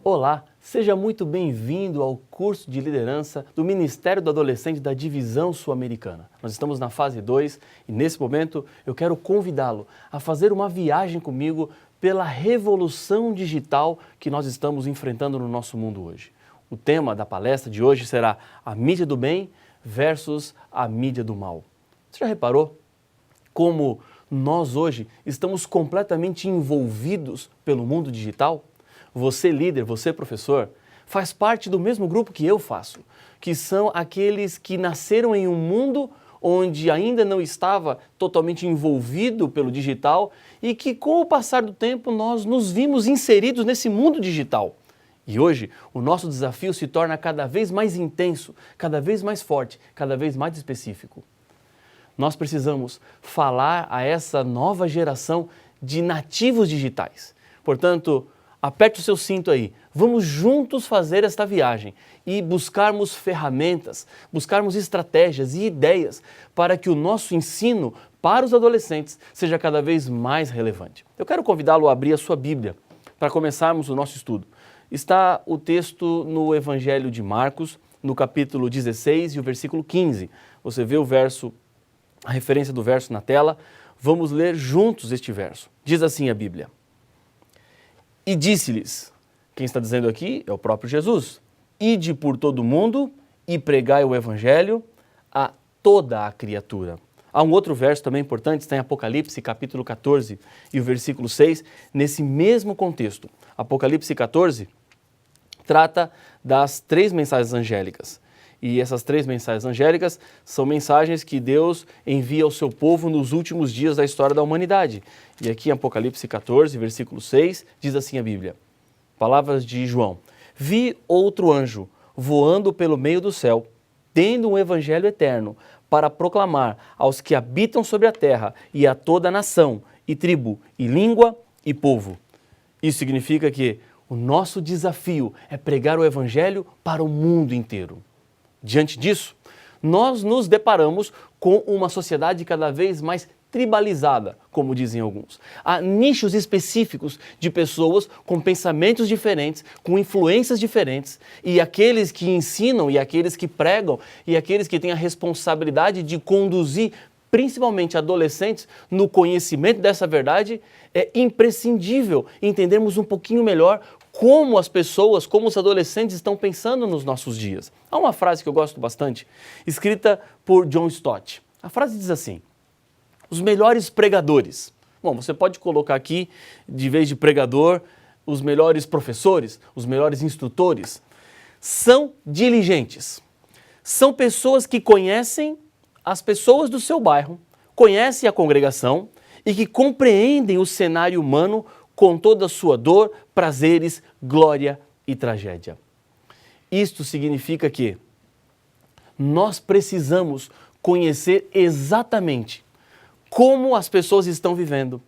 Olá, seja muito bem-vindo ao curso de liderança do Ministério do Adolescente da Divisão Sul-Americana. Nós estamos na fase 2 e nesse momento eu quero convidá-lo a fazer uma viagem comigo pela revolução digital que nós estamos enfrentando no nosso mundo hoje. O tema da palestra de hoje será a mídia do bem versus a mídia do mal. Você já reparou como nós hoje estamos completamente envolvidos pelo mundo digital? Você líder, você professor, faz parte do mesmo grupo que eu faço, que são aqueles que nasceram em um mundo onde ainda não estava totalmente envolvido pelo digital e que com o passar do tempo nós nos vimos inseridos nesse mundo digital. E hoje o nosso desafio se torna cada vez mais intenso, cada vez mais forte, cada vez mais específico. Nós precisamos falar a essa nova geração de nativos digitais. Portanto, aperte o seu cinto aí, vamos juntos fazer esta viagem e buscarmos ferramentas, buscarmos estratégias e ideias para que o nosso ensino para os adolescentes seja cada vez mais relevante. Eu quero convidá-lo a abrir a sua Bíblia para começarmos o nosso estudo. Está o texto no Evangelho de Marcos, no capítulo 16 e o versículo 15. Você vê a referência do verso na tela. Vamos ler juntos este verso. Diz assim a Bíblia: E disse-lhes, quem está dizendo aqui é o próprio Jesus, ide por todo o mundo e pregai o Evangelho a toda a criatura. Há um outro verso também importante, está em Apocalipse, capítulo 14 e o versículo 6, nesse mesmo contexto. Apocalipse 14 trata das 3 mensagens angélicas. E essas 3 mensagens angélicas são mensagens que Deus envia ao seu povo nos últimos dias da história da humanidade. E aqui em Apocalipse 14, versículo 6, diz assim a Bíblia, palavras de João: Vi outro anjo voando pelo meio do céu, tendo um evangelho eterno, para proclamar aos que habitam sobre a terra e a toda nação, e tribo, e língua, e povo. Isso significa que o nosso desafio é pregar o evangelho para o mundo inteiro. Diante disso, nós nos deparamos com uma sociedade cada vez mais tribalizada, como dizem alguns. Há nichos específicos de pessoas com pensamentos diferentes, com influências diferentes, e aqueles que ensinam, e aqueles que pregam, e aqueles que têm a responsabilidade de conduzir, principalmente adolescentes, no conhecimento dessa verdade. É imprescindível entendermos um pouquinho melhor como as pessoas, como os adolescentes estão pensando nos nossos dias. Há uma frase que eu gosto bastante, escrita por John Stott. A frase diz assim: os melhores pregadores. Bom, você pode colocar aqui, de vez de pregador, os melhores professores, os melhores instrutores, são diligentes. São pessoas que conhecem as pessoas do seu bairro, conhecem a congregação e que compreendem o cenário humano com toda a sua dor, prazeres, glória e tragédia. Isto significa que nós precisamos conhecer exatamente como as pessoas estão vivendo,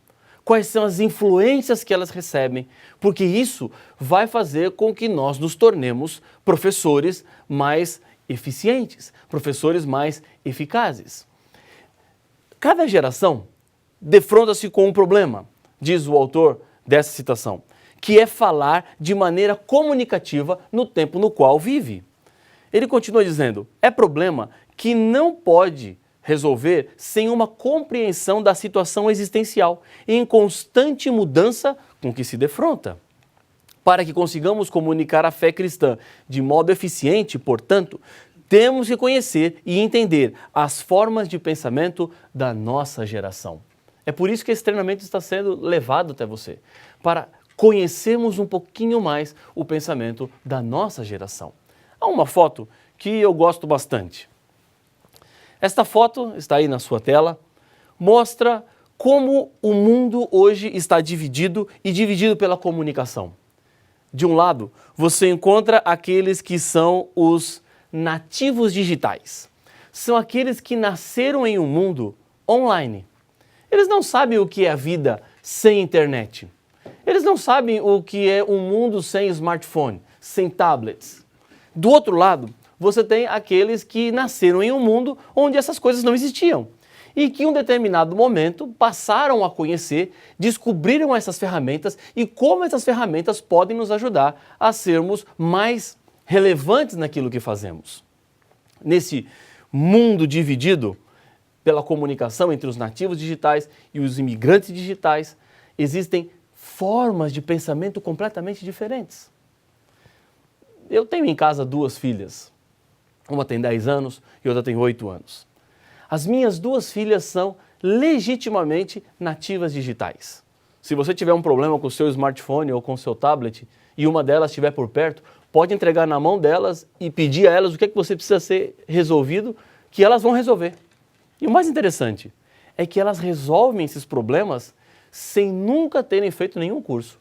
quais são as influências que elas recebem, porque isso vai fazer com que nós nos tornemos professores mais eficientes, professores mais eficazes. Cada geração defronta-se com um problema, diz o autor dessa citação, que é falar de maneira comunicativa no tempo no qual vive. Ele continua dizendo, é problema que não pode resolver sem uma compreensão da situação existencial em constante mudança com que se defronta. Para que consigamos comunicar a fé cristã de modo eficiente, portanto, temos que conhecer e entender as formas de pensamento da nossa geração. É por isso que esse treinamento está sendo levado até você, para conhecermos um pouquinho mais o pensamento da nossa geração. Há uma foto que eu gosto bastante. Esta foto está aí na sua tela, mostra como o mundo hoje está dividido e dividido pela comunicação. De um lado, você encontra aqueles que são os nativos digitais. São aqueles que nasceram em um mundo online. Eles não sabem o que é a vida sem internet. Eles não sabem o que é um mundo sem smartphone, sem tablets. Do outro lado, você tem aqueles que nasceram em um mundo onde essas coisas não existiam. e que em um determinado momento passaram a conhecer, descobriram essas ferramentas e como essas ferramentas podem nos ajudar a sermos mais relevantes naquilo que fazemos. Nesse mundo dividido pela comunicação entre os nativos digitais e os imigrantes digitais, existem formas de pensamento completamente diferentes. Eu tenho em casa 2 filhas. Uma tem 10 anos e outra tem 8 anos. As minhas 2 filhas são legitimamente nativas digitais. Se você tiver um problema com o seu smartphone ou com o seu tablet e uma delas estiver por perto, pode entregar na mão delas e pedir a elas o que é que você precisa ser resolvido, que elas vão resolver. E o mais interessante é que elas resolvem esses problemas sem nunca terem feito nenhum curso,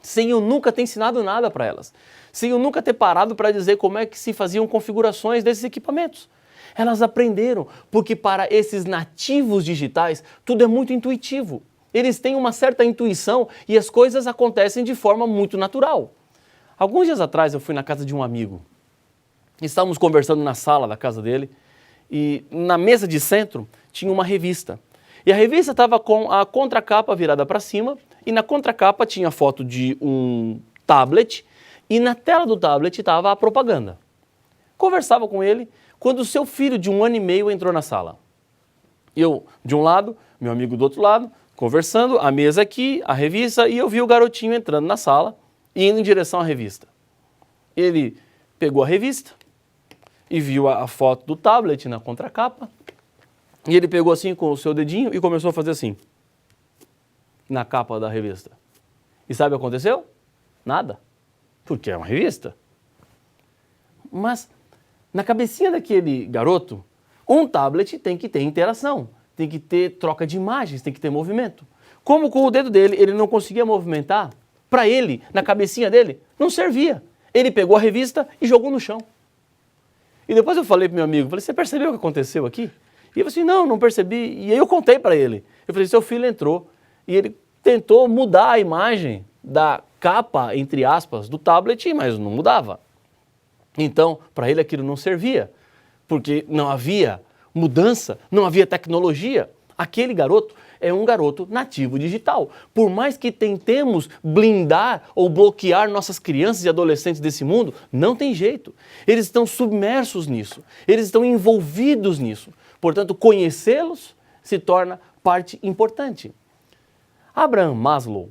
sem eu nunca ter ensinado nada para elas, sem eu nunca ter parado para dizer como é que se faziam configurações desses equipamentos. Elas aprenderam, porque para esses nativos digitais tudo é muito intuitivo. Eles têm uma certa intuição e as coisas acontecem de forma muito natural. Alguns dias atrás eu fui na casa de um amigo. Estávamos conversando na sala da casa dele e na mesa de centro tinha uma revista. E a revista estava com a contracapa virada para cima e na contracapa tinha foto de um tablet e na tela do tablet estava a propaganda. Conversava com ele quando o seu filho de 1 ano e meio entrou na sala. Eu de um lado, meu amigo do outro lado, conversando, a mesa aqui, a revista, e eu vi o garotinho entrando na sala e indo em direção à revista. Ele pegou a revista e viu a foto do tablet na contracapa e ele pegou assim com o seu dedinho e começou a fazer assim, na capa da revista. E sabe o que aconteceu? Nada, porque é uma revista. Mas na cabecinha daquele garoto, um tablet tem que ter interação, tem que ter troca de imagens, tem que ter movimento. Como com o dedo dele ele não conseguia movimentar, para ele, na cabecinha dele, não servia. Ele pegou a revista e jogou no chão. E depois eu falei para meu amigo, falei, você percebeu o que aconteceu aqui? E ele falou assim, não percebi. E aí eu contei para ele. Eu falei, seu filho entrou e ele tentou mudar a imagem da capa, entre aspas, do tablet, mas não mudava. Então, para ele aquilo não servia, porque não havia mudança, não havia tecnologia. Aquele garoto é um garoto nativo digital. Por mais que tentemos blindar ou bloquear nossas crianças e adolescentes desse mundo, não tem jeito. Eles estão submersos nisso, eles estão envolvidos nisso. Portanto, conhecê-los se torna parte importante. Abraham Maslow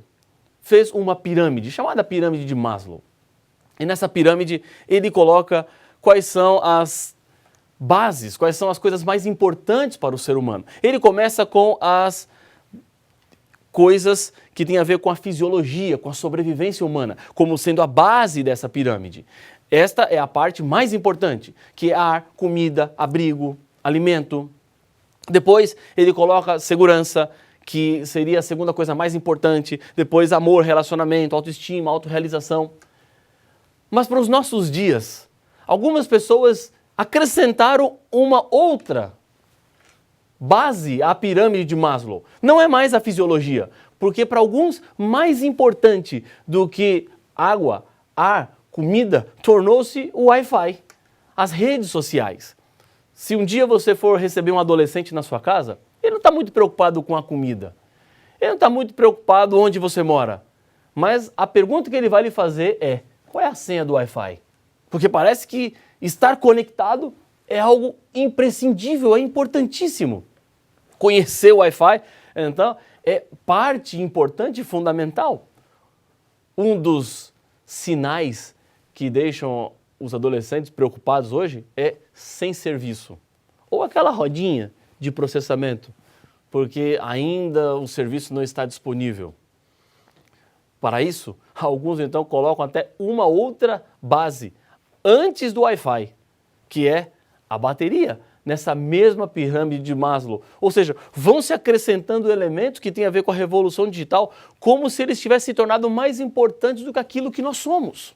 fez uma pirâmide, chamada pirâmide de Maslow. E nessa pirâmide ele coloca quais são as bases, quais são as coisas mais importantes para o ser humano. Ele começa com as coisas que têm a ver com a fisiologia, com a sobrevivência humana, como sendo a base dessa pirâmide. Esta é a parte mais importante, que é ar, comida, abrigo, alimento. Depois ele coloca segurança, que seria a segunda coisa mais importante. Depois amor, relacionamento, autoestima, autorrealização. Mas para os nossos dias, algumas pessoas acrescentaram uma outra base à pirâmide de Maslow. Não é mais a fisiologia, porque para alguns mais importante do que água, ar, comida, tornou-se o Wi-Fi, as redes sociais. Se um dia você for receber um adolescente na sua casa, ele não está muito preocupado com a comida, ele não está muito preocupado onde você mora, mas a pergunta que ele vai lhe fazer é, qual é a senha do Wi-Fi? Porque parece que estar conectado é algo imprescindível, é importantíssimo. Conhecer o Wi-Fi, então, é parte importante e fundamental. Um dos sinais que deixam os adolescentes preocupados hoje é sem serviço. Ou aquela rodinha de processamento, porque ainda o serviço não está disponível. Para isso, alguns então colocam até uma outra base antes do Wi-Fi, que é a bateria, nessa mesma pirâmide de Maslow. Ou seja, vão se acrescentando elementos que têm a ver com a revolução digital, como se eles tivessem se tornado mais importantes do que aquilo que nós somos.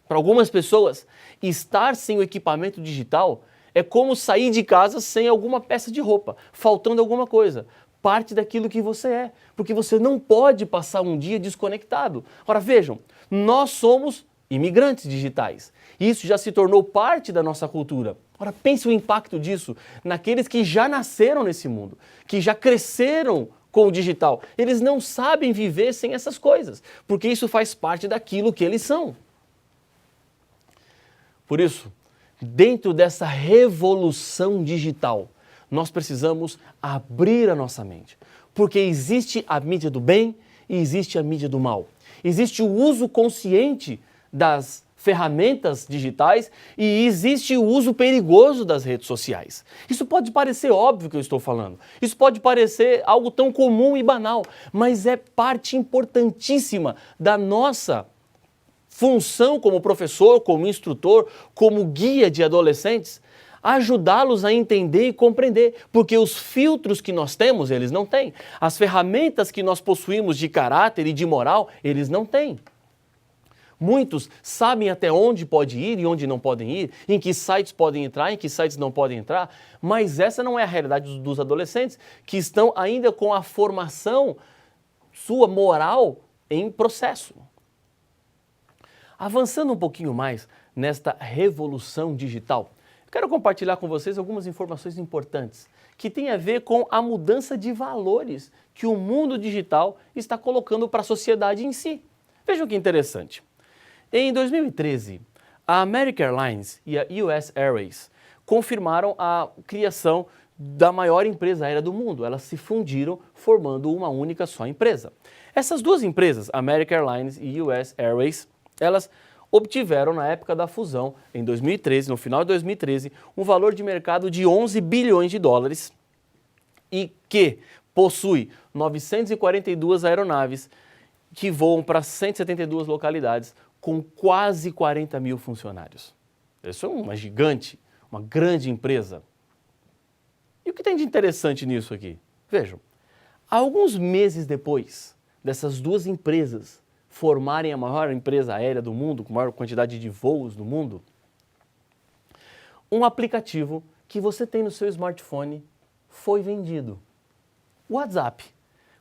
Para algumas pessoas, estar sem o equipamento digital é como sair de casa sem alguma peça de roupa, faltando alguma coisa. Parte daquilo que você é, porque você não pode passar um dia desconectado. Ora, vejam, nós somos imigrantes digitais. Isso já se tornou parte da nossa cultura. Ora, pense o impacto disso naqueles que já nasceram nesse mundo, que já cresceram com o digital. Eles não sabem viver sem essas coisas, porque isso faz parte daquilo que eles são. Por isso, dentro dessa revolução digital, nós precisamos abrir a nossa mente, porque existe a mídia do bem e existe a mídia do mal. Existe o uso consciente das ferramentas digitais e existe o uso perigoso das redes sociais. Isso pode parecer óbvio que eu estou falando, isso pode parecer algo tão comum e banal, mas é parte importantíssima da nossa função como professor, como instrutor, como guia de adolescentes, ajudá-los a entender e compreender, porque os filtros que nós temos, eles não têm. As ferramentas que nós possuímos de caráter e de moral, eles não têm. Muitos sabem até onde pode ir e onde não podem ir, em que sites podem entrar, em que sites não podem entrar, mas essa não é a realidade dos adolescentes que estão ainda com a formação sua moral em processo. Avançando um pouquinho mais nesta revolução digital, eu quero compartilhar com vocês algumas informações importantes que têm a ver com a mudança de valores que o mundo digital está colocando para a sociedade em si. Vejam que interessante. Em 2013, a American Airlines e a US Airways confirmaram a criação da maior empresa aérea do mundo. Elas se fundiram, formando uma única só empresa. Essas duas empresas, American Airlines e US Airways, elas obtiveram na época da fusão, em 2013, no final de 2013, um valor de mercado de 11 bilhões de dólares e que possui 942 aeronaves que voam para 172 localidades com quase 40 mil funcionários. Isso é uma gigante, uma grande empresa. E o que tem de interessante nisso aqui? Vejam, alguns meses depois dessas duas empresas formarem a maior empresa aérea do mundo, com maior quantidade de voos do mundo, um aplicativo que você tem no seu smartphone foi vendido. O WhatsApp,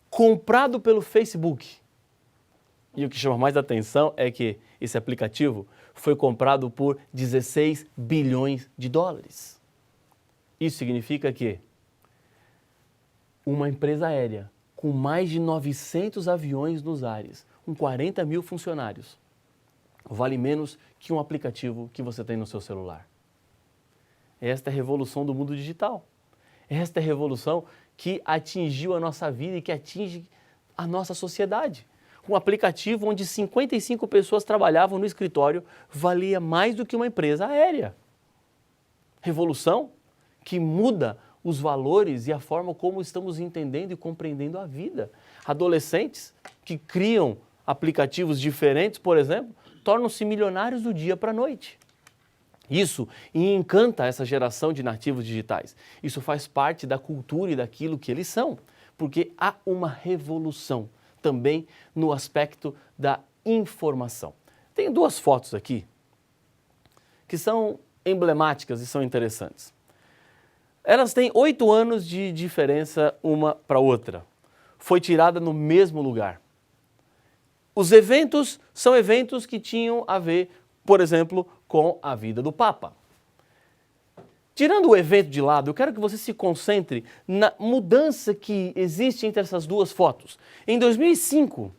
comprado pelo Facebook. E o que chama mais atenção é que esse aplicativo foi comprado por 16 bilhões de dólares. Isso significa que uma empresa aérea com mais de 900 aviões nos ares, com 40 mil funcionários, vale menos que um aplicativo que você tem no seu celular. Esta é a revolução do mundo digital. Esta é a revolução que atingiu a nossa vida e que atinge a nossa sociedade. Um aplicativo onde 55 pessoas trabalhavam no escritório valia mais do que uma empresa aérea. Revolução que muda os valores e a forma como estamos entendendo e compreendendo a vida. Adolescentes que criam aplicativos diferentes, por exemplo, tornam-se milionários do dia para a noite. Isso encanta essa geração de nativos digitais. Isso faz parte da cultura e daquilo que eles são, porque há uma revolução também no aspecto da informação. Tenho duas fotos aqui que são emblemáticas e são interessantes. Elas têm 8 anos de diferença uma para outra. Foi tirada no mesmo lugar. Os eventos são eventos que tinham a ver, por exemplo, com a vida do Papa. Tirando o evento de lado, eu quero que você se concentre na mudança que existe entre essas duas fotos. Em 2005,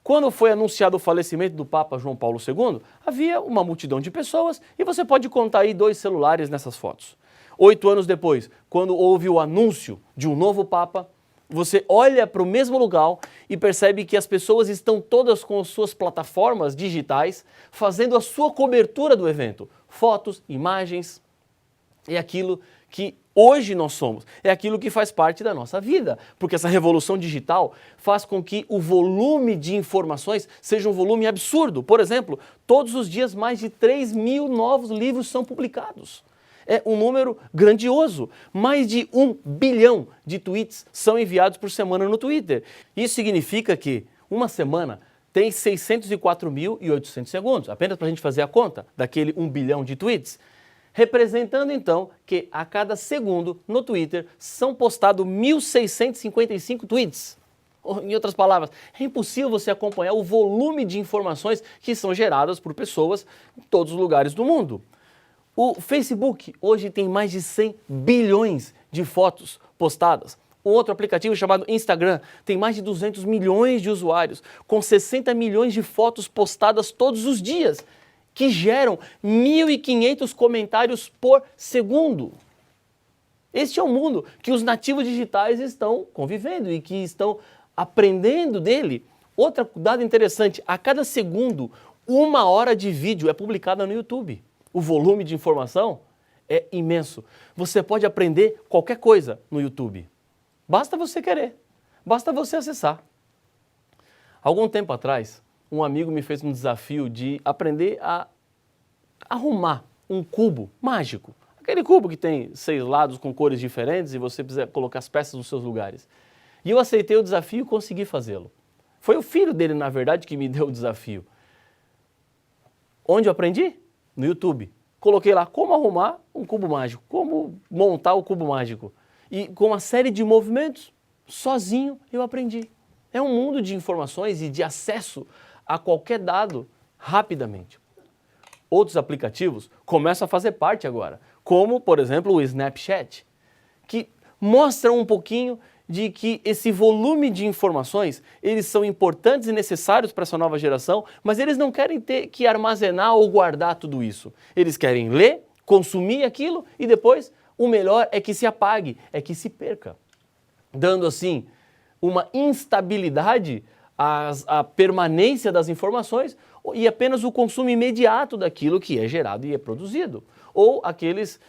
quando foi anunciado o falecimento do Papa João Paulo II, havia uma multidão de pessoas e você pode contar aí 2 celulares nessas fotos. 8 anos depois, quando houve o anúncio de um novo Papa, você olha para o mesmo lugar e percebe que as pessoas estão todas com suas plataformas digitais fazendo a sua cobertura do evento. Fotos, imagens, é aquilo que hoje nós somos, é aquilo que faz parte da nossa vida, porque essa revolução digital faz com que o volume de informações seja um volume absurdo. Por exemplo, todos os dias mais de 3 mil novos livros são publicados. É um número grandioso. Mais de 1 bilhão de tweets são enviados por semana no Twitter. Isso significa que uma semana tem 604.800 segundos, apenas para a gente fazer a conta daquele 1 bilhão de tweets, representando então que a cada segundo no Twitter são postados 1.655 tweets. Em outras palavras, é impossível você acompanhar o volume de informações que são geradas por pessoas em todos os lugares do mundo. O Facebook hoje tem mais de 100 bilhões de fotos postadas. Um outro aplicativo chamado Instagram tem mais de 200 milhões de usuários, com 60 milhões de fotos postadas todos os dias, que geram 1.500 comentários por segundo. Este é o mundo que os nativos digitais estão convivendo e que estão aprendendo dele. Outro dado interessante, a cada segundo, 1 hora de vídeo é publicada no YouTube. O volume de informação é imenso. Você pode aprender qualquer coisa no YouTube. Basta você querer, basta você acessar. Algum tempo atrás, um amigo me fez um desafio de aprender a arrumar um cubo mágico. Aquele cubo que tem 6 lados com cores diferentes e você precisa colocar as peças nos seus lugares. E eu aceitei o desafio e consegui fazê-lo. Foi o filho dele, na verdade, que me deu o desafio. Onde eu aprendi? No YouTube. Coloquei lá como arrumar um cubo mágico, como montar o cubo mágico. E com uma série de movimentos, sozinho eu aprendi. É um mundo de informações e de acesso a qualquer dado rapidamente. Outros aplicativos começam a fazer parte agora, como, por exemplo, o Snapchat, que mostram um pouquinho de que esse volume de informações, eles são importantes e necessários para essa nova geração, mas eles não querem ter que armazenar ou guardar tudo isso. Eles querem ler, consumir aquilo e depois o melhor é que se apague, é que se perca, dando assim uma instabilidade à permanência das informações e apenas o consumo imediato daquilo que é gerado e é produzido. Ou aqueles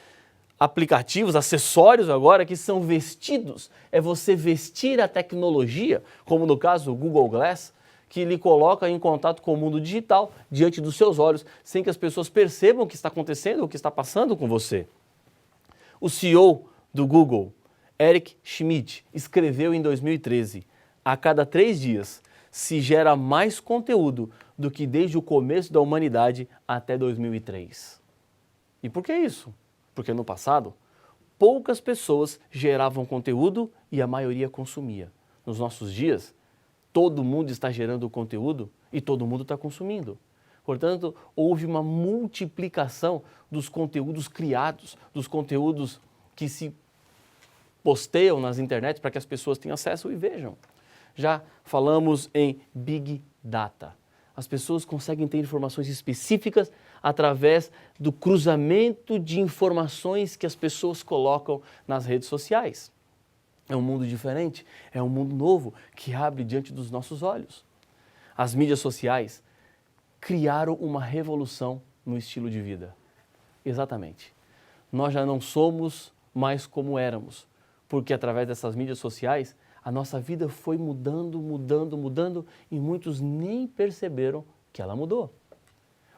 aplicativos, acessórios agora que são vestidos, é você vestir a tecnologia, como no caso o Google Glass, que lhe coloca em contato com o mundo digital diante dos seus olhos, sem que as pessoas percebam o que está acontecendo, o que está passando com você. O CEO do Google, Eric Schmidt, escreveu em 2013, a cada 3 dias se gera mais conteúdo do que desde o começo da humanidade até 2003. E por que isso? Porque no passado, poucas pessoas geravam conteúdo e a maioria consumia. Nos nossos dias, todo mundo está gerando conteúdo e todo mundo está consumindo. Portanto, houve uma multiplicação dos conteúdos criados, dos conteúdos que se posteiam nas internets para que as pessoas tenham acesso e vejam. Já falamos em Big Data. As pessoas conseguem ter informações específicas através do cruzamento de informações que as pessoas colocam nas redes sociais. É um mundo diferente, é um mundo novo que abre diante dos nossos olhos. As mídias sociais criaram uma revolução no estilo de vida. Exatamente. Nós já não somos mais como éramos, porque através dessas mídias sociais a nossa vida foi mudando e muitos nem perceberam que ela mudou.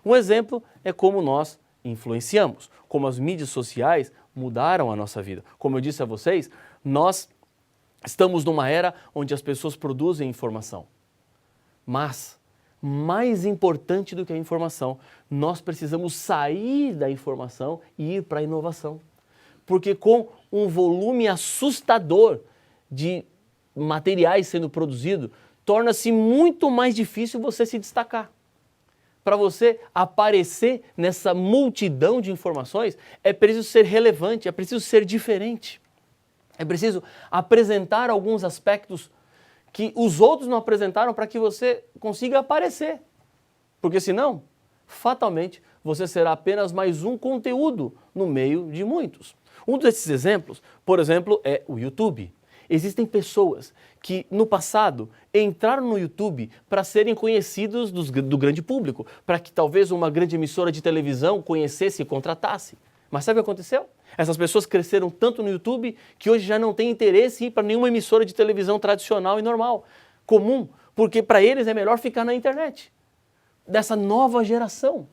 Um exemplo é como nós influenciamos, como as mídias sociais mudaram a nossa vida. Como eu disse a vocês, nós estamos numa era onde as pessoas produzem informação. Mas, mais importante do que a informação, nós precisamos sair da informação e ir para a inovação. Porque com um volume assustador de materiais sendo produzidos, torna-se muito mais difícil você se destacar. Para você aparecer nessa multidão de informações, é preciso ser relevante, é preciso ser diferente. É preciso apresentar alguns aspectos que os outros não apresentaram para que você consiga aparecer. Porque senão, fatalmente, você será apenas mais um conteúdo no meio de muitos. Um desses exemplos, por exemplo, é o YouTube. Existem pessoas que no passado entraram no YouTube para serem conhecidos do grande público, para que talvez uma grande emissora de televisão conhecesse e contratasse. Mas sabe o que aconteceu? Essas pessoas cresceram tanto no YouTube que hoje já não têm interesse em ir para nenhuma emissora de televisão tradicional e normal, comum, porque para eles é melhor ficar na internet. Dessa nova geração.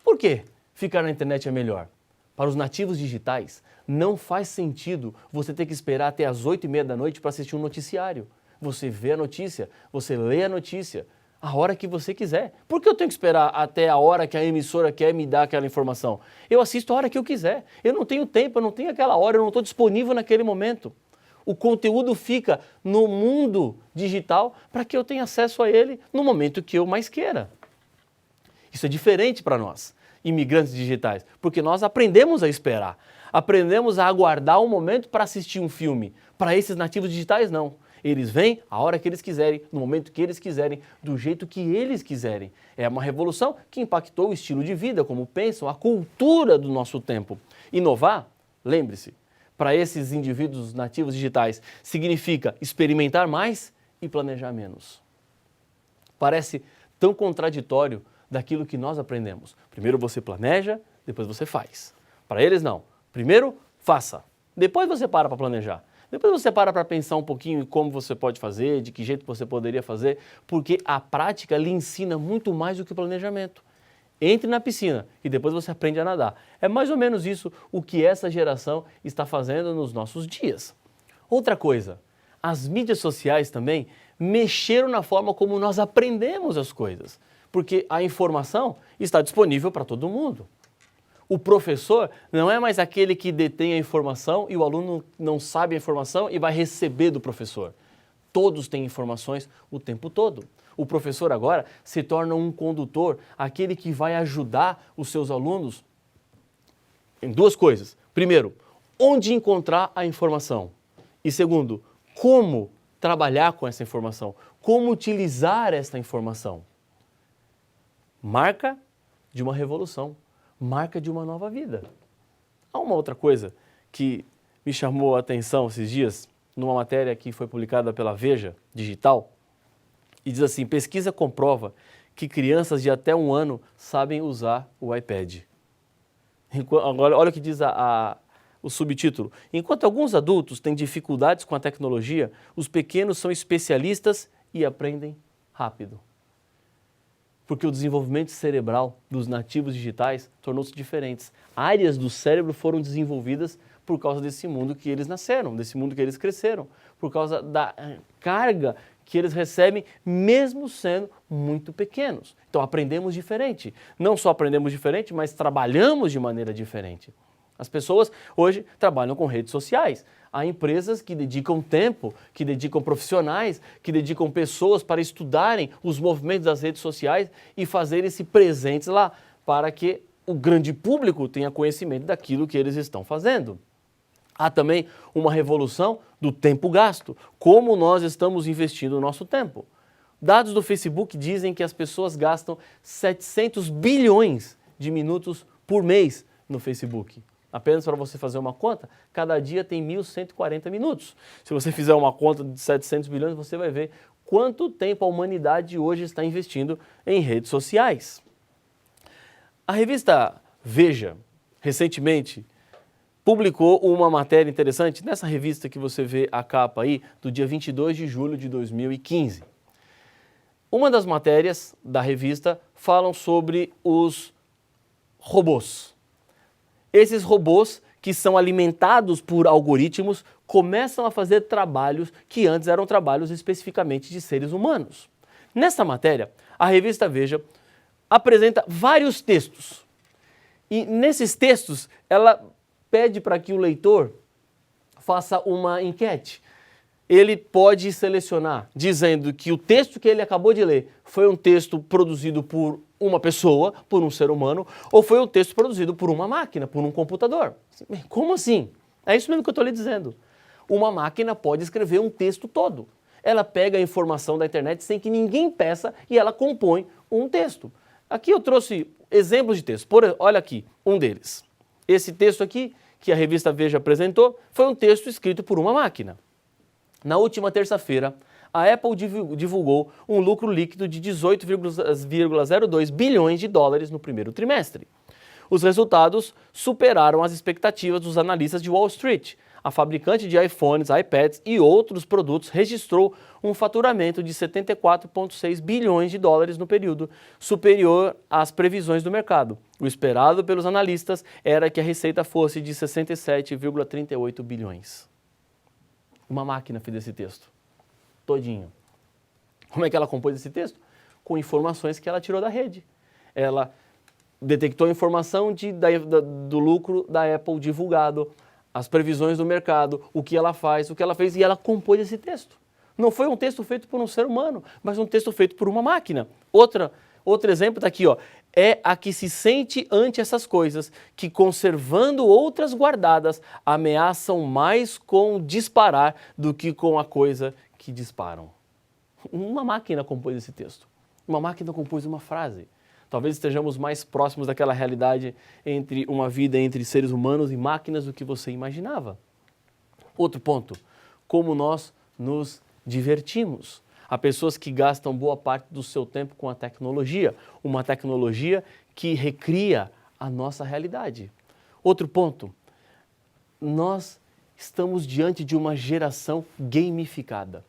Por que ficar na internet é melhor? Para os nativos digitais, não faz sentido você ter que esperar até as 8h30 da noite para assistir um noticiário. Você vê a notícia, você lê a notícia, a hora que você quiser. Por que eu tenho que esperar até a hora que a emissora quer me dar aquela informação? Eu assisto a hora que eu quiser. Eu não tenho tempo, eu não tenho aquela hora, eu não estou disponível naquele momento. O conteúdo fica no mundo digital para que eu tenha acesso a ele no momento que eu mais queira. Isso é diferente para nós. imigrantes digitais? Porque nós aprendemos a esperar, aprendemos a aguardar um momento para assistir um filme. Para esses nativos digitais, não. Eles vêm a hora que eles quiserem, no momento que eles quiserem, do jeito que eles quiserem. É uma revolução que impactou o estilo de vida, como pensam, a cultura do nosso tempo. Inovar, lembre-se, para esses indivíduos nativos digitais, significa experimentar mais e planejar menos. Parece tão contraditório daquilo que nós aprendemos. Primeiro você planeja, depois você faz. Para eles, não. Primeiro, faça. Depois você para planejar. Depois você para pensar um pouquinho em como você pode fazer, de que jeito você poderia fazer, porque a prática lhe ensina muito mais do que o planejamento. Entre na piscina e depois você aprende a nadar. É mais ou menos isso o que essa geração está fazendo nos nossos dias. Outra coisa, as mídias sociais também mexeram na forma como nós aprendemos as coisas, porque a informação está disponível para todo mundo. O professor não é mais aquele que detém a informação e o aluno não sabe a informação e vai receber do professor. Todos têm informações o tempo todo. O professor agora se torna um condutor, aquele que vai ajudar os seus alunos em duas coisas. Primeiro, onde encontrar a informação. E segundo, como trabalhar com essa informação, como utilizar essa informação. Marca de uma revolução, marca de uma nova vida. Há uma outra coisa que me chamou a atenção esses dias, numa matéria que foi publicada pela Veja Digital, e diz assim: pesquisa comprova que crianças de até 1 ano sabem usar o iPad. Agora, olha o que diz o subtítulo. Enquanto alguns adultos têm dificuldades com a tecnologia, os pequenos são especialistas e aprendem rápido. Porque o desenvolvimento cerebral dos nativos digitais tornou-se diferentes. Áreas do cérebro foram desenvolvidas por causa desse mundo que eles nasceram, desse mundo que eles cresceram, por causa da carga que eles recebem, mesmo sendo muito pequenos. Então aprendemos diferente. Não só aprendemos diferente, mas trabalhamos de maneira diferente. As pessoas hoje trabalham com redes sociais. Há empresas que dedicam tempo, que dedicam profissionais, que dedicam pessoas para estudarem os movimentos das redes sociais e fazerem-se presentes lá, para que o grande público tenha conhecimento daquilo que eles estão fazendo. Há também uma revolução do tempo gasto, como nós estamos investindo o nosso tempo. Dados do Facebook dizem que as pessoas gastam 700 bilhões de minutos por mês no Facebook. Apenas para você fazer uma conta, cada dia tem 1.140 minutos. Se você fizer uma conta de 700 bilhões, você vai ver quanto tempo a humanidade hoje está investindo em redes sociais. A revista Veja, recentemente, publicou uma matéria interessante, nessa revista que você vê a capa aí, do dia 22 de julho de 2015. Uma das matérias da revista falam sobre os robôs. Esses robôs que são alimentados por algoritmos começam a fazer trabalhos que antes eram trabalhos especificamente de seres humanos. Nessa matéria, a revista Veja apresenta vários textos. E nesses textos, ela pede para que o leitor faça uma enquete. Ele pode selecionar, dizendo que o texto que ele acabou de ler foi um texto produzido por uma pessoa, por um ser humano, ou foi um texto produzido por uma máquina, por um computador. Como assim? É isso mesmo que eu estou lhe dizendo. Uma máquina pode escrever um texto todo. Ela pega a informação da internet sem que ninguém peça e ela compõe um texto. Aqui eu trouxe exemplos de texto. Olha aqui, um deles. Esse texto aqui, que a revista Veja apresentou, foi um texto escrito por uma máquina. Na última terça-feira, a Apple divulgou um lucro líquido de 18,02 bilhões de dólares no primeiro trimestre. Os resultados superaram as expectativas dos analistas de Wall Street. A fabricante de iPhones, iPads e outros produtos registrou um faturamento de 74,6 bilhões de dólares no período, superior às previsões do mercado. O esperado pelos analistas era que a receita fosse de 67,38 bilhões. Uma máquina fez esse texto, todinho. Como é que ela compôs esse texto? Com informações que ela tirou da rede. Ela detectou a informação do lucro da Apple divulgado, as previsões do mercado, o que ela faz, o que ela fez, e ela compôs esse texto. Não foi um texto feito por um ser humano, mas um texto feito por uma máquina. Outro exemplo está aqui, ó. é a que se sente ante essas coisas, que conservando outras guardadas, ameaçam mais com disparar do que com a coisa que disparam. Uma máquina compôs esse texto. Uma máquina compôs uma frase. Talvez estejamos mais próximos daquela realidade entre uma vida entre seres humanos e máquinas do que você imaginava. Outro ponto, como nós nos divertimos. Há pessoas que gastam boa parte do seu tempo com a tecnologia, uma tecnologia que recria a nossa realidade. Outro ponto, nós estamos diante de uma geração gamificada,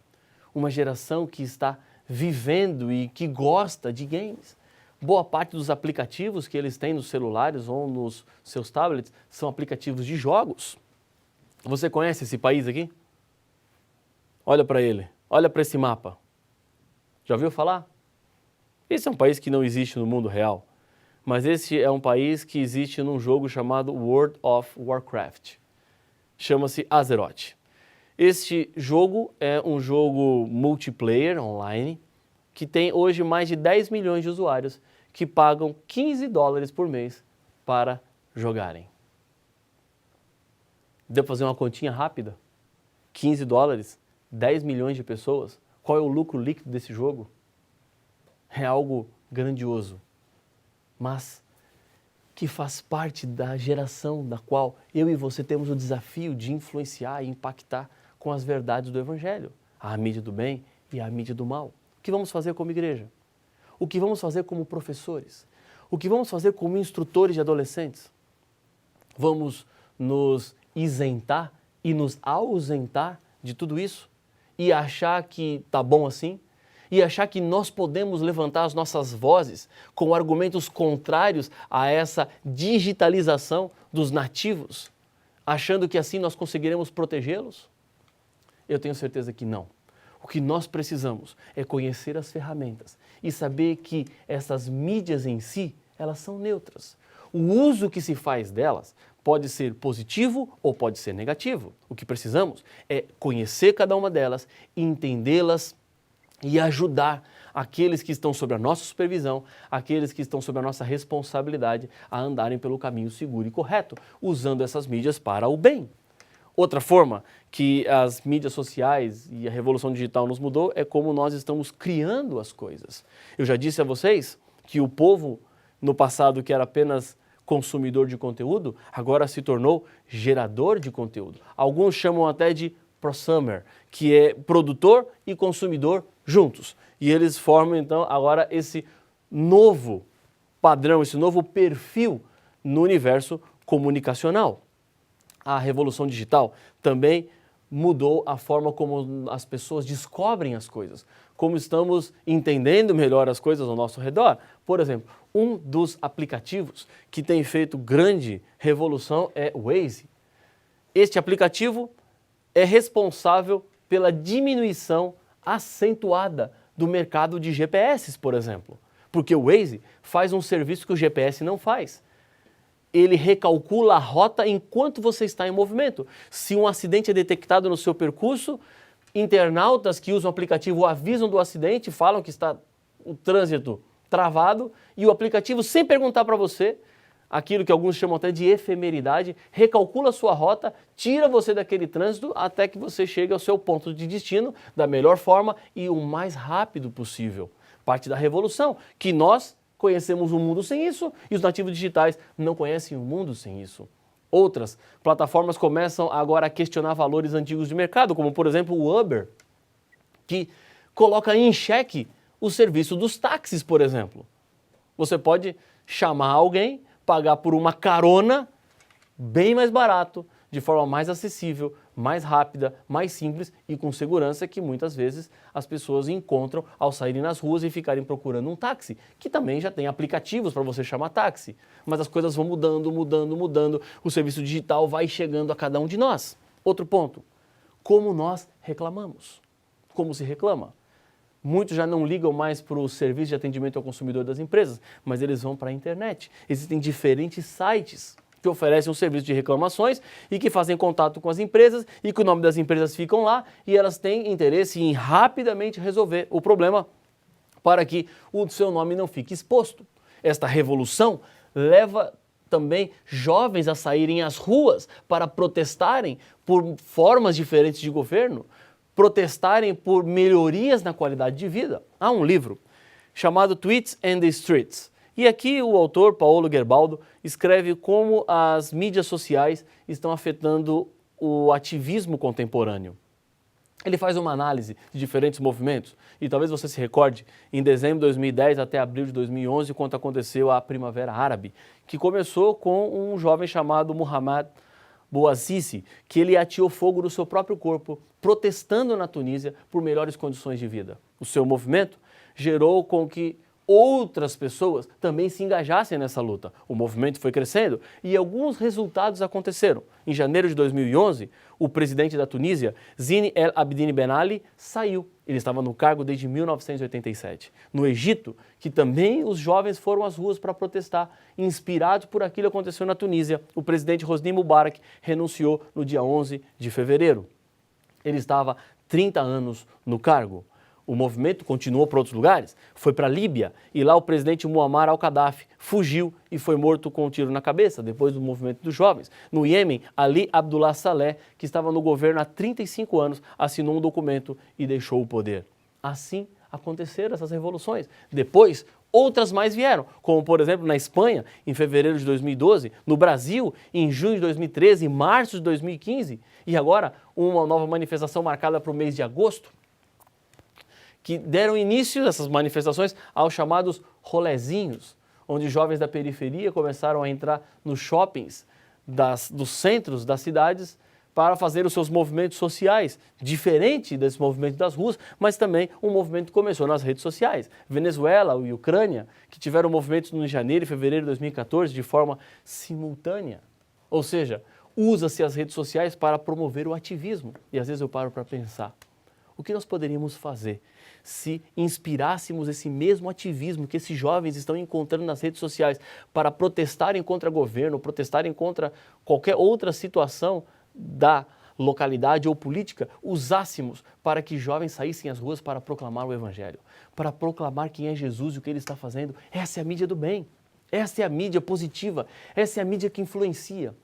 uma geração que está vivendo e que gosta de games. Boa parte dos aplicativos que eles têm nos celulares ou nos seus tablets são aplicativos de jogos. Você conhece esse país aqui? Olha para ele, olha para esse mapa. Já ouviu falar? Esse é um país que não existe no mundo real, mas esse é um país que existe num jogo chamado World of Warcraft. Chama-se Azeroth. Este jogo é um jogo multiplayer online que tem hoje mais de 10 milhões de usuários que pagam $15 por mês para jogarem. Deu para fazer uma continha rápida? $15, 10 milhões de pessoas. Qual é o lucro líquido desse jogo? É algo grandioso, mas que faz parte da geração da qual eu e você temos o desafio de influenciar e impactar com as verdades do Evangelho, a mídia do bem e a mídia do mal. O que vamos fazer como igreja? O que vamos fazer como professores? O que vamos fazer como instrutores de adolescentes? Vamos nos isentar e nos ausentar de tudo isso? E achar que tá bom assim? E achar que nós podemos levantar as nossas vozes com argumentos contrários a essa digitalização dos nativos, achando que assim nós conseguiremos protegê-los? Eu tenho certeza que não. O que nós precisamos é conhecer as ferramentas e saber que essas mídias em si, elas são neutras. O uso que se faz delas pode ser positivo ou pode ser negativo. O que precisamos é conhecer cada uma delas, entendê-las e ajudar aqueles que estão sob a nossa supervisão, aqueles que estão sob a nossa responsabilidade a andarem pelo caminho seguro e correto, usando essas mídias para o bem. Outra forma que as mídias sociais e a revolução digital nos mudou é como nós estamos criando as coisas. Eu já disse a vocês que o povo, no passado, que era apenas consumidor de conteúdo, agora se tornou gerador de conteúdo. Alguns chamam até de prosumer, que é produtor e consumidor juntos. E eles formam, então, agora esse novo padrão, esse novo perfil no universo comunicacional. A revolução digital também mudou a forma como as pessoas descobrem as coisas, como estamos entendendo melhor as coisas ao nosso redor. Por exemplo, um dos aplicativos que tem feito grande revolução é o Waze. Este aplicativo é responsável pela diminuição acentuada do mercado de GPS, por exemplo, porque o Waze faz um serviço que o GPS não faz. Ele recalcula a rota enquanto você está em movimento. Se um acidente é detectado no seu percurso, internautas que usam o aplicativo avisam do acidente, falam que está o trânsito travado e o aplicativo, sem perguntar para você, aquilo que alguns chamam até de efemeridade, recalcula a sua rota, tira você daquele trânsito até que você chegue ao seu ponto de destino da melhor forma e o mais rápido possível. Parte da revolução, que nós conhecemos o mundo sem isso e os nativos digitais não conhecem o mundo sem isso. Outras plataformas começam agora a questionar valores antigos de mercado, como por exemplo o Uber, que coloca em xeque o serviço dos táxis, por exemplo. Você pode chamar alguém, pagar por uma carona bem mais barato, de forma mais acessível, mais rápida, mais simples e com segurança que muitas vezes as pessoas encontram ao saírem nas ruas e ficarem procurando um táxi, que também já tem aplicativos para você chamar táxi. Mas as coisas vão mudando, mudando, o serviço digital vai chegando a cada um de nós. Outro ponto, como nós reclamamos. Como se reclama? Muitos já não ligam mais para o serviço de atendimento ao consumidor das empresas, mas eles vão para a internet. Existem diferentes sites que oferecem um serviço de reclamações e que fazem contato com as empresas e que o nome das empresas ficam lá e elas têm interesse em rapidamente resolver o problema para que o seu nome não fique exposto. Esta revolução leva também jovens a saírem às ruas para protestarem por formas diferentes de governo, protestarem por melhorias na qualidade de vida. Há um livro chamado Tweets and the Streets. E aqui o autor, Paulo Gerbaldo, escreve como as mídias sociais estão afetando o ativismo contemporâneo. Ele faz uma análise de diferentes movimentos e talvez você se recorde, em dezembro de 2010 até abril de 2011, quando aconteceu a Primavera Árabe, que começou com um jovem chamado Muhammad Bouazizi, que ele ateou fogo no seu próprio corpo, protestando na Tunísia por melhores condições de vida. O seu movimento gerou com que outras pessoas também se engajassem nessa luta. O movimento foi crescendo e alguns resultados aconteceram. Em janeiro de 2011, o presidente da Tunísia, Zine El Abidine Ben Ali, saiu. Ele estava no cargo desde 1987. No Egito, que também os jovens foram às ruas para protestar, inspirados por aquilo que aconteceu na Tunísia, o presidente Hosni Mubarak renunciou no dia 11 de fevereiro. Ele estava 30 anos no cargo. O movimento continuou para outros lugares, foi para a Líbia e lá o presidente Muammar al-Gaddafi fugiu e foi morto com um tiro na cabeça, depois do movimento dos jovens. No Iêmen, Ali Abdullah Saleh, que estava no governo há 35 anos, assinou um documento e deixou o poder. Assim aconteceram essas revoluções. Depois, outras mais vieram, como por exemplo na Espanha, em fevereiro de 2012, no Brasil, em junho de 2013, em março de 2015 e agora uma nova manifestação marcada para o mês de agosto, que deram início, essas manifestações, aos chamados rolezinhos, onde jovens da periferia começaram a entrar nos shoppings dos centros das cidades para fazer os seus movimentos sociais, diferente desse movimento das ruas, mas também um movimento que começou nas redes sociais. Venezuela e Ucrânia, que tiveram movimentos no janeiro e fevereiro de 2014 de forma simultânea. Ou seja, usa-se as redes sociais para promover o ativismo. E às vezes eu paro para pensar, o que nós poderíamos fazer se inspirássemos esse mesmo ativismo que esses jovens estão encontrando nas redes sociais para protestarem contra governo, protestarem contra qualquer outra situação da localidade ou política, usássemos para que jovens saíssem às ruas para proclamar o Evangelho, para proclamar quem é Jesus e o que Ele está fazendo. Essa é a mídia do bem, essa é a mídia positiva, essa é a mídia que influencia.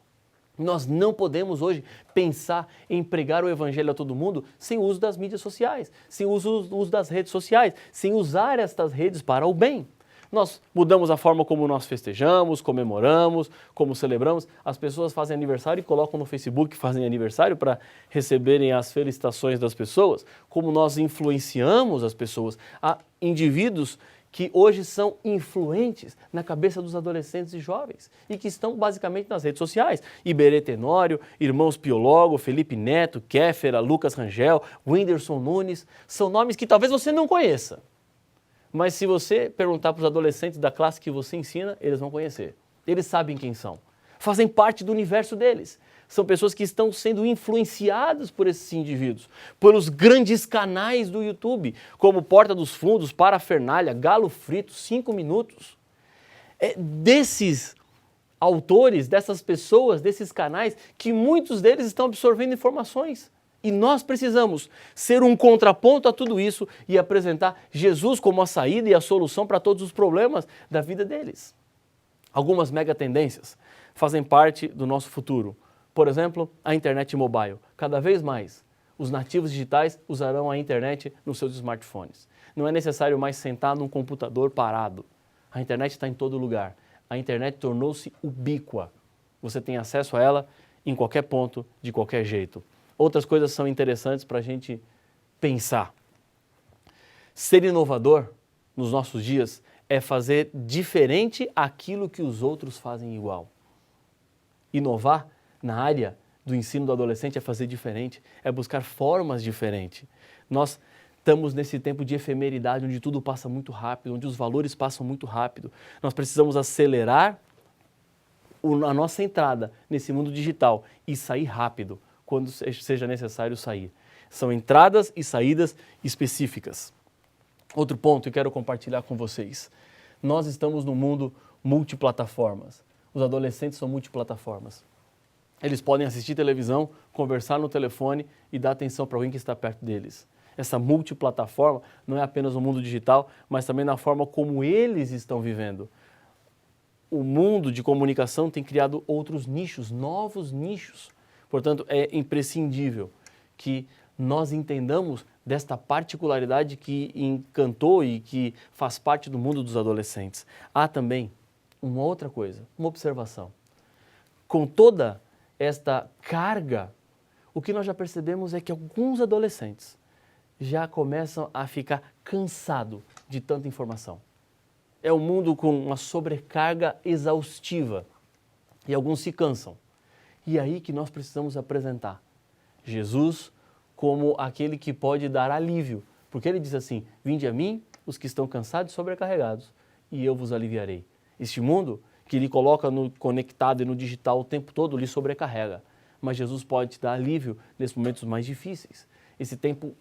Nós não podemos hoje pensar em pregar o Evangelho a todo mundo sem o uso das mídias sociais, sem o uso das redes sociais, sem usar estas redes para o bem. Nós mudamos a forma como nós festejamos, comemoramos, como celebramos. As pessoas fazem aniversário e colocam no Facebook que fazem aniversário para receberem as felicitações das pessoas. Como nós influenciamos as pessoas. Há indivíduos que hoje são influentes na cabeça dos adolescentes e jovens e que estão basicamente nas redes sociais. Iberê Tenório, Irmãos Piologo, Felipe Neto, Kéfera, Lucas Rangel, Whindersson Nunes, são nomes que talvez você não conheça. Mas se você perguntar para os adolescentes da classe que você ensina, eles vão conhecer. Eles sabem quem são. Fazem parte do universo deles. São pessoas que estão sendo influenciadas por esses indivíduos, pelos grandes canais do YouTube, como Porta dos Fundos, Parafernália, Galo Frito, 5 Minutos. É desses autores, dessas pessoas, desses canais, que muitos deles estão absorvendo informações. E nós precisamos ser um contraponto a tudo isso e apresentar Jesus como a saída e a solução para todos os problemas da vida deles. Algumas mega tendências fazem parte do nosso futuro. Por exemplo, a internet mobile. Cada vez mais, os nativos digitais usarão a internet nos seus smartphones. Não é necessário mais sentar num computador parado. A internet está em todo lugar. A internet tornou-se ubíqua. Você tem acesso a ela em qualquer ponto, de qualquer jeito. Outras coisas são interessantes para a gente pensar. Ser inovador nos nossos dias é fazer diferente aquilo que os outros fazem igual. Inovar na área do ensino do adolescente é fazer diferente, é buscar formas diferentes. Nós estamos nesse tempo de efemeridade, onde tudo passa muito rápido, onde os valores passam muito rápido. Nós precisamos acelerar a nossa entrada nesse mundo digital e sair rápido, quando seja necessário sair. São entradas e saídas específicas. Outro ponto que eu quero compartilhar com vocês. Nós estamos num mundo multiplataformas. Os adolescentes são multiplataformas. Eles podem assistir televisão, conversar no telefone e dar atenção para alguém que está perto deles. Essa multiplataforma não é apenas no mundo digital, mas também na forma como eles estão vivendo. o mundo de comunicação tem criado outros nichos, novos nichos. Portanto, é imprescindível que nós entendamos desta particularidade que encantou e que faz parte do mundo dos adolescentes. Há também uma outra coisa, uma observação. Com toda esta carga, o que nós já percebemos é que alguns adolescentes já começam a ficar cansados de tanta informação. É um mundo com uma sobrecarga exaustiva e alguns se cansam. E é aí que nós precisamos apresentar Jesus como aquele que pode dar alívio, porque ele diz assim: vinde a mim os que estão cansados e sobrecarregados, e eu vos aliviarei. Este mundo que lhe coloca no conectado e no digital o tempo todo lhe sobrecarrega, mas Jesus pode te dar alívio nesses momentos mais difíceis. Esse tempo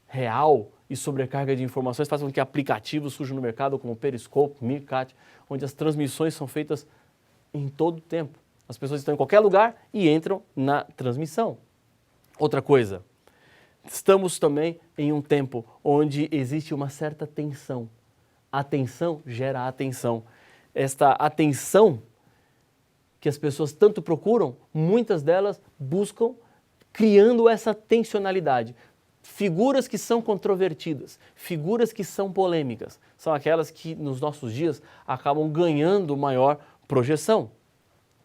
real e sobrecarga de informações faz com que aplicativos surjam no mercado como Periscope, Meerkat, onde as transmissões são feitas em todo o tempo. As pessoas estão em qualquer lugar e entram na transmissão. Outra coisa, estamos também em um tempo onde existe uma certa tensão. A tensão gera atenção. Esta atenção que as pessoas tanto procuram, muitas delas buscam criando essa tensionalidade. Figuras que são controvertidas, figuras que são polêmicas, são aquelas que nos nossos dias acabam ganhando maior projeção.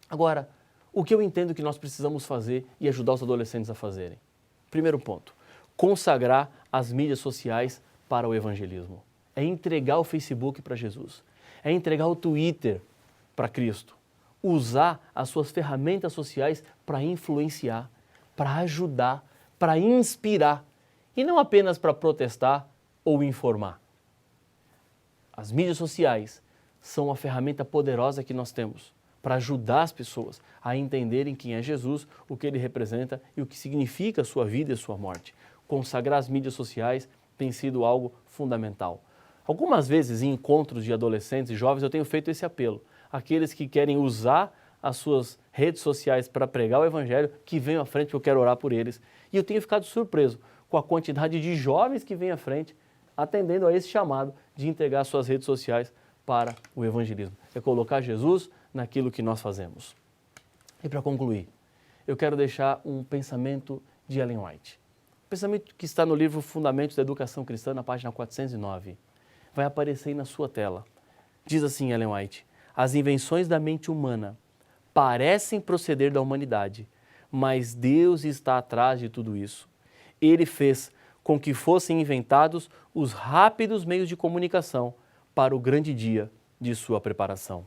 Agora, o que eu entendo que nós precisamos fazer e ajudar os adolescentes a fazerem? Primeiro ponto, consagrar as mídias sociais para o evangelismo. É entregar o Facebook para Jesus, é entregar o Twitter para Cristo, usar as suas ferramentas sociais para influenciar, para ajudar, para inspirar, e não apenas para protestar ou informar. As mídias sociais são uma ferramenta poderosa que nós temos para ajudar as pessoas a entenderem quem é Jesus, o que ele representa e o que significa a sua vida e a sua morte. Consagrar as mídias sociais tem sido algo fundamental. Algumas vezes em encontros de adolescentes e jovens eu tenho feito esse apelo. Aqueles que querem usar as suas redes sociais para pregar o evangelho, que venham à frente, que eu quero orar por eles. E eu tenho ficado surpreso com a quantidade de jovens que vêm à frente, atendendo a esse chamado de entregar suas redes sociais para o evangelismo. É colocar Jesus naquilo que nós fazemos. E para concluir, eu quero deixar um pensamento de Ellen White. Um pensamento que está no livro Fundamentos da Educação Cristã, na página 409. Vai aparecer aí na sua tela. Diz assim Ellen White: as invenções da mente humana parecem proceder da humanidade, mas Deus está atrás de tudo isso. Ele fez com que fossem inventados os rápidos meios de comunicação para o grande dia de sua preparação.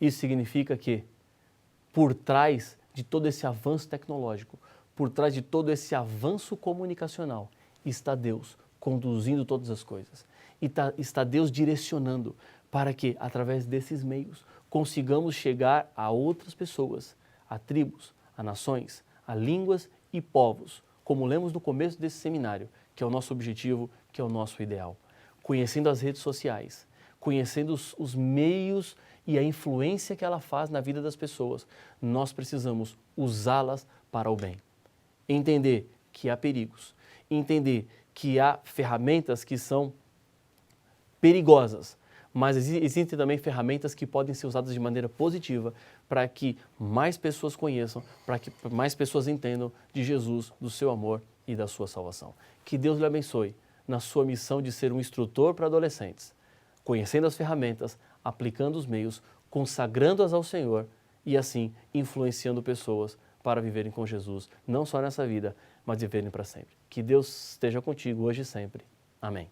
Isso significa que, por trás de todo esse avanço tecnológico, por trás de todo esse avanço comunicacional, está Deus conduzindo todas as coisas. E está Deus direcionando para que, através desses meios, consigamos chegar a outras pessoas, a tribos, a nações, a línguas e povos, como lemos no começo desse seminário, que é o nosso objetivo, que é o nosso ideal. Conhecendo as redes sociais, conhecendo os meios e a influência que ela faz na vida das pessoas, nós precisamos usá-las para o bem. Entender que há perigos, entender que há ferramentas que são perigosas, mas existem também ferramentas que podem ser usadas de maneira positiva para que mais pessoas conheçam, para que mais pessoas entendam de Jesus, do seu amor e da sua salvação. Que Deus lhe abençoe na sua missão de ser um instrutor para adolescentes, conhecendo as ferramentas, aplicando os meios, consagrando-as ao Senhor e assim influenciando pessoas para viverem com Jesus, não só nessa vida, mas viverem para sempre. Que Deus esteja contigo hoje e sempre. Amém.